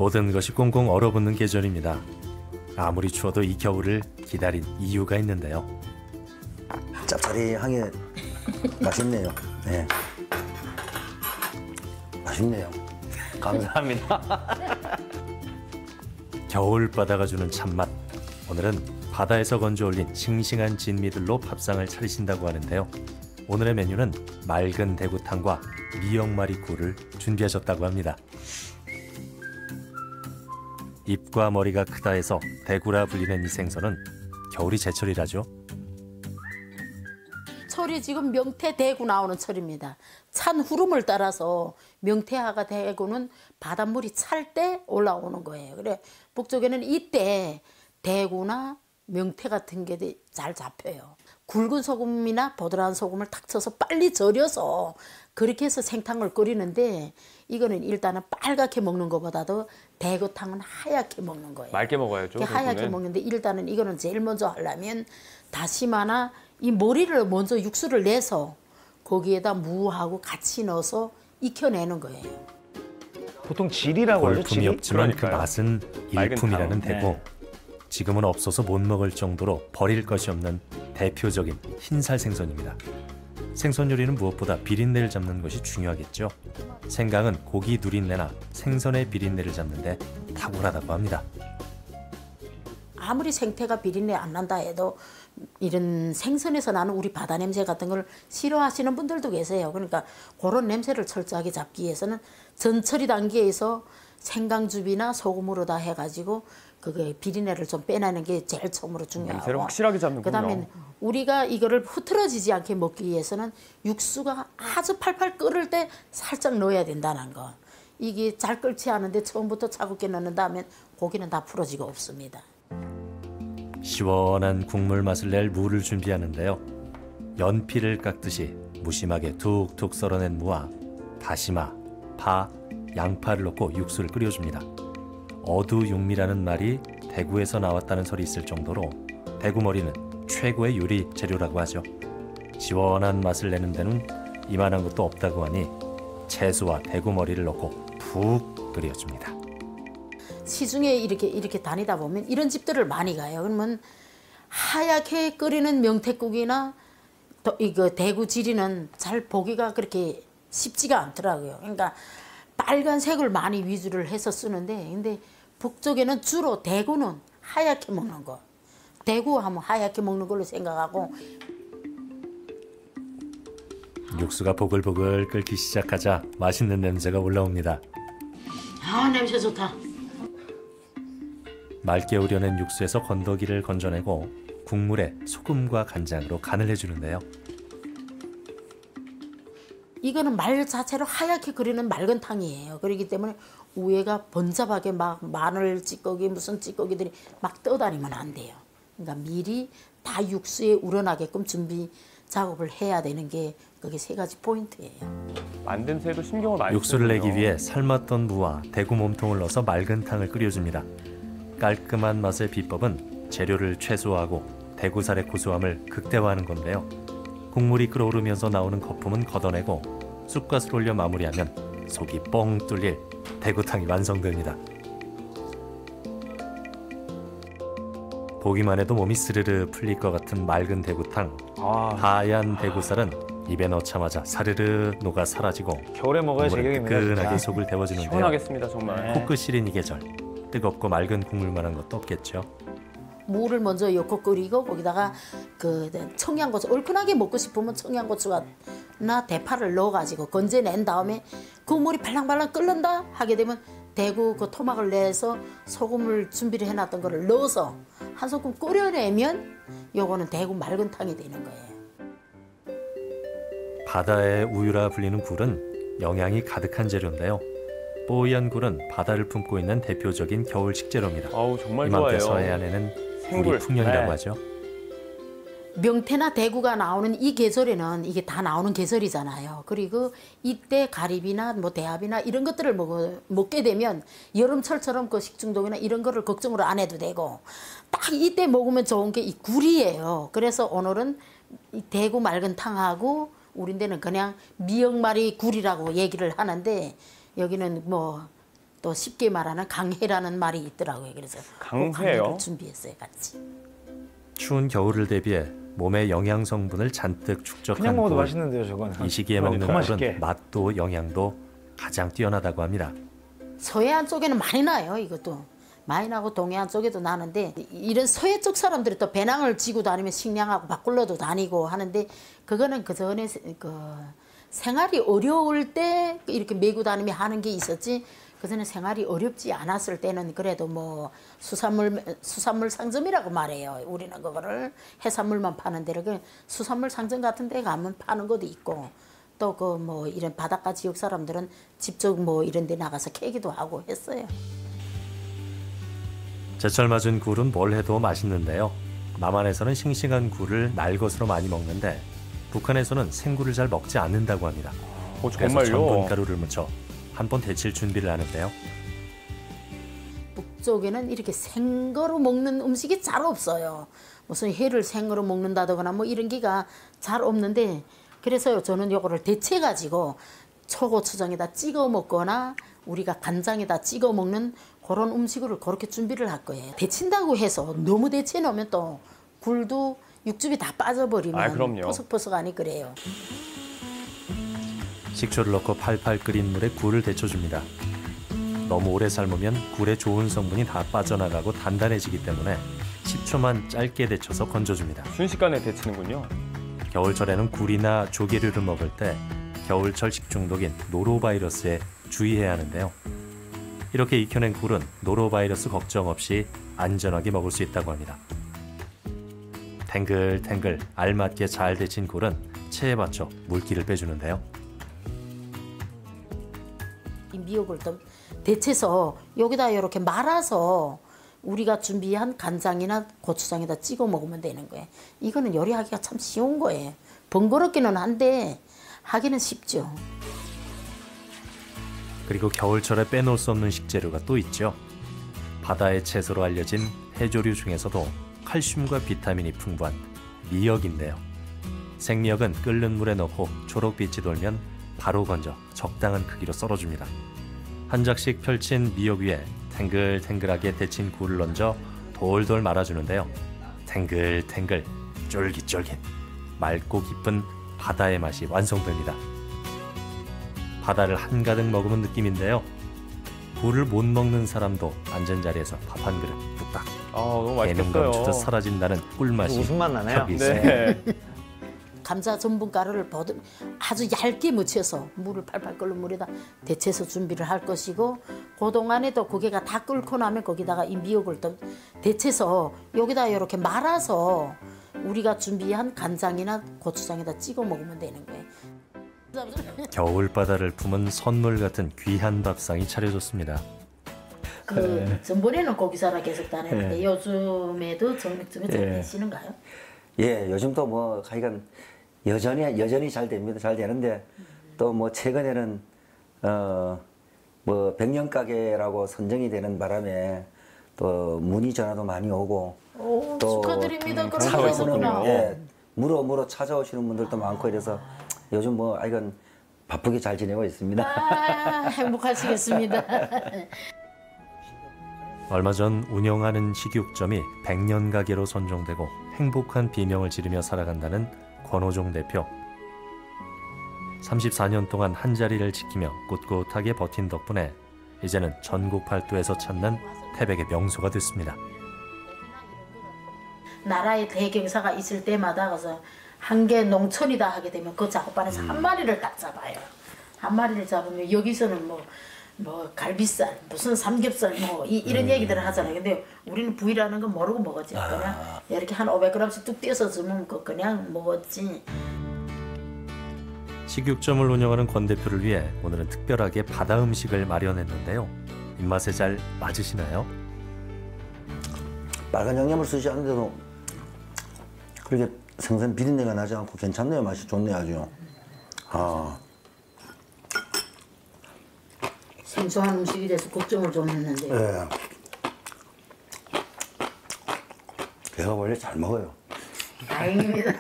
모든 것이 꽁꽁 얼어붙는 계절입니다. 아무리 추워도 이 겨울을 기다린 이유가 있는데요. 짭짜리하게 맛있네요. 네. 맛있네요. 감사합니다. 겨울바다가 주는 참맛. 오늘은 바다에서 건져올린 싱싱한 진미들로 밥상을 차리신다고 하는데요. 오늘의 메뉴는 맑은 대구탕과 미역말이 굴을 준비하셨다고 합니다. 입과 머리가 크다 해서 대구라 불리는 이 생선은 겨울이 제철이라죠. 철이 지금 명태 대구 나오는 철입니다. 찬 흐름을 따라서 명태하가 대구는 바닷물이 찰 때 올라오는 거예요. 그래 북쪽에는 이때 대구나 명태 같은 게 잘 잡혀요. 굵은 소금이나 보드라운 소금을 탁 쳐서 빨리 절여서 그렇게 해서 생탕을 끓이는데 이거는 일단은 빨갛게 먹는 것보다도 대구탕은 하얗게 먹는 거예요. 맑게 먹어야죠. 하얗게 먹는데 일단은 이거는 제일 먼저 하려면 다시마나 이 머리를 먼저 육수를 내서 거기에다 무하고 같이 넣어서 익혀내는 거예요. 보통 질이라고 하죠. 볼품이 없지만 그 그러니까요. 맛은 일품이라는 대구. 네. 지금은 없어서 못 먹을 정도로 버릴 것이 없는 대표적인 흰살 생선입니다. 생선 요리는 무엇보다 비린내를 잡는 것이 중요하겠죠. 생강은 고기 누린내나 생선의 비린내를 잡는 데 탁월하다고 합니다. 아무리 생태가 비린내 안 난다 해도 이런 생선에서 나는 우리 바다 냄새 같은 걸 싫어하시는 분들도 계세요. 그러니까 그런 냄새를 철저하게 잡기 위해서는 전처리 단계에서 생강즙이나 소금으로 다 해가지고 그게 비린내를 좀 빼내는 게 제일 처음으로 중요하고 냄새를 확실하게 잡는군요. 그다음에 우리가 이거를 흐트러지지 않게 먹기 위해서는 육수가 아주 팔팔 끓을 때 살짝 넣어야 된다는 거. 이게 잘 끓지 않은데 처음부터 차갑게 넣는다 하면 고기는 다 풀어지고 없습니다. 시원한 국물 맛을 낼 무를 준비하는데요. 연필을 깎듯이 무심하게 툭툭 썰어낸 무와 다시마, 파, 양파를 넣고 육수를 끓여줍니다. 어두육미라는 말이 대구에서 나왔다는 설이 있을 정도로 대구머리는 최고의 요리 재료라고 하죠. 시원한 맛을 내는 데는 이만한 것도 없다고 하니 채소와 대구머리를 넣고 푹 끓여줍니다. 시중에 이렇게 다니다 보면 이런 집들을 많이 가요. 그러면 하얗게 끓이는 명태국이나 또 이거 대구지리는 잘 보기가 그렇게 쉽지가 않더라고요. 그러니까 빨간색을 많이 위주를 해서 쓰는데 근데 북쪽에는 주로 대구는 하얗게 먹는 거. 대구 하면 하얗게 먹는 걸로 생각하고 육수가 보글보글 끓기 시작하자 맛있는 냄새가 올라옵니다. 아 냄새 좋다. 맑게 우려낸 육수에서 건더기를 건져내고 국물에 소금과 간장으로 간을 해주는데요. 이거는 말 자체로 하얗게 끓이는 맑은 탕이에요. 그렇기 때문에 위에가 번잡하게 막 마늘 찌꺼기 무슨 찌꺼기들이 막 떠다니면 안 돼요. 그러니까 미리 다 육수에 우러나게끔 준비 작업을 해야 되는 게 그게 세 가지 포인트예요. 만듦새도 신경을 많이 육수를 내기 쓰는군요. 위해 삶았던 무와 대구 몸통을 넣어서 맑은 탕을 끓여줍니다. 깔끔한 맛의 비법은 재료를 최소화하고 대구살의 고소함을 극대화하는 건데요. 국물이 끓어오르면서 나오는 거품은 걷어내고 쑥갓을 올려 마무리하면 속이 뻥 뚫릴 대구탕이 완성됩니다. 보기만 해도 몸이 스르르 풀릴 것 같은 맑은 대구탕. 하얀 대구살은 입에 넣자마자 사르르 녹아 사라지고 겨울에 먹어야 국물은 제격입니다. 뜨끈하게 진짜. 속을 데워주는데요. 시원하겠습니다 정말. 코끝 시린 이 계절 뜨겁고 맑은 국물만한 것도 없겠죠. 무를 먼저 넣고 끓이고 거기다가 그 청양고추 얼큰하게 먹고 싶으면 청양고추나 대파를 넣어가지고 건져낸 다음에 그 물이 발랑발랑 끓는다 하게 되면 대구 그 토막을 내서 소금을 준비를 해놨던 거를 넣어서 한 소끔 끓여내면 요거는 대구 맑은 탕이 되는 거예요. 바다의 우유라 불리는 굴은 영양이 가득한 재료인데요. 뽀얀 굴은 바다를 품고 있는 대표적인 겨울 식재료입니다. 아우 정말 이맘때 좋아요. 서해안에는 생굴. 굴이 풍년이라고 네. 하죠. 명태나 대구가 나오는 이 계절에는 이게 다 나오는 계절이잖아요. 그리고 이때 가리비나 뭐 대합이나 이런 것들을 먹게 되면 여름철처럼 그 식중독이나 이런 거를 걱정을 안 해도 되고 딱 이때 먹으면 좋은 게 이 굴이에요. 그래서 오늘은 이 대구 맑은 탕하고 우린 데는 그냥 미역말이 굴이라고 얘기를 하는데 여기는 뭐 또 쉽게 말하는 강해라는 말이 있더라고요. 그래서 꼭 강해요? 강해를 준비했어요, 같이. 추운 겨울을 대비해 몸의 영양 성분을 잔뜩 축적한 그냥 먹어도 굴. 맛있는데요, 저건. 이 시기에 더 먹는 맛있게. 굴은 맛도 영양도 가장 뛰어나다고 합니다. 서해안 쪽에는 많이 나요, 이것도. 많이 나고 동해안 쪽에도 나는데 이런 서해 쪽 사람들이 또 배낭을 지고 다니면 식량하고 바꿀러도 다니고 하는데 그거는 그 전에 생활이 어려울 때 이렇게 메고 다니며 하는 게 있었지 그 전에 생활이 어렵지 않았을 때는 그래도 뭐 수산물 상점이라고 말해요. 우리는 그거를 해산물만 파는 데를 그 수산물 상점 같은 데 가면 파는 것도 있고 또 그 뭐 이런 바닷가 지역 사람들은 직접 뭐 이런 데 나가서 캐기도 하고 했어요. 제철 맞은 굴은 뭘 해도 맛있는데요. 남한에서는 싱싱한 굴을 날것으로 많이 먹는데 북한에서는 생굴을 잘 먹지 않는다고 합니다. 그래서 정말요? 전분가루를 묻혀 한 번 데칠 준비를 하는데요. 북쪽에는 이렇게 생거로 먹는 음식이 잘 없어요. 무슨 회를 생거로 먹는다거나 뭐 이런 게가 잘 없는데 그래서 저는 요거를 데쳐가지고 초고추장에다 찍어 먹거나 우리가 간장에다 찍어 먹는 그런 음식을 그렇게 준비를 할 거예요. 데친다고 해서 너무 데쳐 놓으면 또 굴도 육즙이 다 빠져버리면 그럼요. 포석포석하니 그래요. 식초를 넣고 팔팔 끓인 물에 굴을 데쳐줍니다. 너무 오래 삶으면 굴의 좋은 성분이 다 빠져나가고 단단해지기 때문에 10초만 짧게 데쳐서 건져줍니다. 순식간에 데치는군요. 겨울철에는 굴이나 조개류를 먹을 때 겨울철 식중독인 노로바이러스에 주의해야 하는데요. 이렇게 익혀낸 굴은 노로바이러스 걱정 없이 안전하게 먹을 수 있다고 합니다. 탱글탱글 알맞게 잘 데친 굴은 체에 받쳐 물기를 빼주는데요. 이 미역을 또 데쳐서 여기다 이렇게 말아서 우리가 준비한 간장이나 고추장에다 찍어 먹으면 되는 거예요. 이거는 요리하기가 참 쉬운 거예요. 번거롭기는 한데 하기는 쉽죠. 그리고 겨울철에 빼놓을 수 없는 식재료가 또 있죠. 바다의 채소로 알려진 해조류 중에서도 칼슘과 비타민이 풍부한 미역인데요. 생미역은 끓는 물에 넣고 초록빛이 돌면 바로 건져 적당한 크기로 썰어줍니다. 한 작씩 펼친 미역 위에 탱글탱글하게 데친 굴을 얹어 돌돌 말아주는데요. 탱글탱글 쫄깃쫄깃 맑고 깊은 바다의 맛이 완성됩니다. 바다를 한가득 머금은 느낌인데요. 굴을 못 먹는 사람도 앉은 자리에서 밥 한 그릇 뚝딱 너무 개는 맛있겠어요. 감추듯 사라진다는 꿀맛이 웃음만 나네요. 여기 있어요. 네. 감자 전분가루를 아주 얇게 묻혀서 물을 팔팔 끓는 물에다 데쳐서 준비를 할 것이고 그동안에도 고개가 다 끓고 나면 거기다가 이 미역을 또 데쳐서 여기다 이렇게 말아서 우리가 준비한 간장이나 고추장에다 찍어 먹으면 되는 거예요. 겨울바다를 품은 선물 같은 귀한 밥상이 차려졌습니다. 전번에는 고기사라 계속 다녔는데 요즘에도 정맥점에 잘 계시는가요? 예, 요즘도 뭐 하여간 여전히 잘 됩니다. 잘 되는데 또 뭐 최근에는 뭐 백년 가게라고 선정이 되는 바람에 또 문의 전화도 많이 오고 오, 또 축하드립니다. 그런 차가 거 있었군요. 있었구나. 예, 무로 찾아오시는 분들도 많고 이래서 요즘 뭐 하여간 바쁘게 잘 지내고 있습니다. 행복하시겠습니다. 얼마 전 운영하는 식육점이 100년 가게로 선정되고 행복한 비명을 지르며 살아간다는 권호종 대표. 34년 동안 한자리를 지키며 꿋꿋하게 버틴 덕분에 이제는 전국 팔도에서 찾는 태백의 명소가 됐습니다. 나라의 대경사가 있을 때마다 가서 한 개 농촌이다 하게 되면 그 작업반에서 한 마리를 딱 잡아요. 한 마리를 잡으면 여기서는 뭐 갈비살, 무슨 삼겹살 뭐 이런 얘기들을 하잖아요. 근데 우리는 부위라는 건 모르고 먹었지. 그냥 이렇게 한 500g씩 뚝 떼서 주면 그냥 먹었지. 식육점을 운영하는 권 대표를 위해 오늘은 특별하게 바다 음식을 마련했는데요. 입맛에 잘 맞으시나요? 빨간 양념을 쓰지 않는데도 그렇게 생선 비린내가 나지 않고 괜찮네요. 맛이 좋네요, 아주. 생소한 음식이 돼서 걱정을 좀 했는데 예. 제가 원래 잘 먹어요. 다행입니다.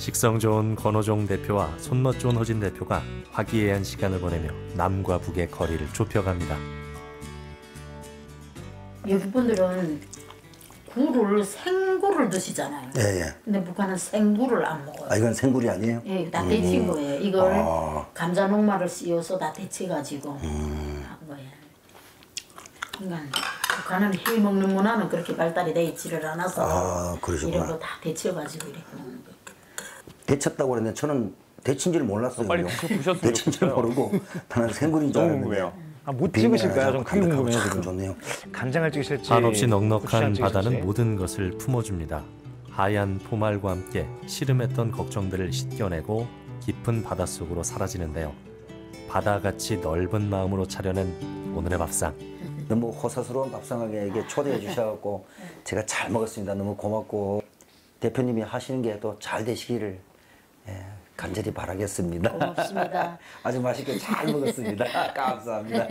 식성 좋은 권호종 대표와 손멋 좋은 허진 대표가 화기애애한 시간을 보내며 남과 북의 거리를 좁혀갑니다. 여기 분들은 굴을 생굴을 드시잖아요. 예, 예. 근데 북한은 생굴을 안 먹어요. 아, 이건 생굴이 아니에요? 예, 다 데친 거예요. 이걸 아. 감자 녹말을 씌워서 다 데쳐가지고 한 거예요. 그러니까 북한은 해 먹는 문화는 그렇게 발달이 돼 있지를 않아서 아, 그러시구나. 이런 거 다 데쳐가지고 이렇게 먹는 거예요. 데쳤다고 그랬는데 저는 데친 줄 몰랐어요. 빨리 드셔보셨으면 데친 줄 좋겠어요. 모르고 나는 생굴인 줄 너무 알았는데. 궁금해요. 못 찍으실까요? 좀 크게 궁금해요 참 지금. 좋네요. 간장을 찍으실지 한없이 넉넉한 고추장 찍으실지. 바다는 모든 것을 품어줍니다. 하얀 포말과 함께 시름했던 걱정들을 씻겨내고 깊은 바닷속으로 사라지는데요. 바다같이 넓은 마음으로 차려낸 오늘의 밥상. 너무 호사스러운 밥상에게 초대해 주셔갖고 제가 잘 먹었습니다. 너무 고맙고 대표님이 하시는 게 또 잘 되시기를 간절히 바라겠습니다. 고맙습니다. 아주 맛있게 잘 먹었습니다. 감사합니다.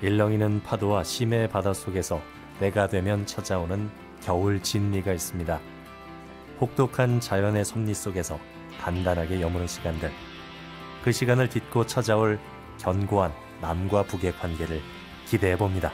일렁이는 파도와 심해 바닷속에서 때가 되면 찾아오는 겨울 진미가 있습니다. 혹독한 자연의 섭리 속에서 단단하게 여무는 시간들. 그 시간을 딛고 찾아올 견고한 남과 북의 관계를 기대해 봅니다.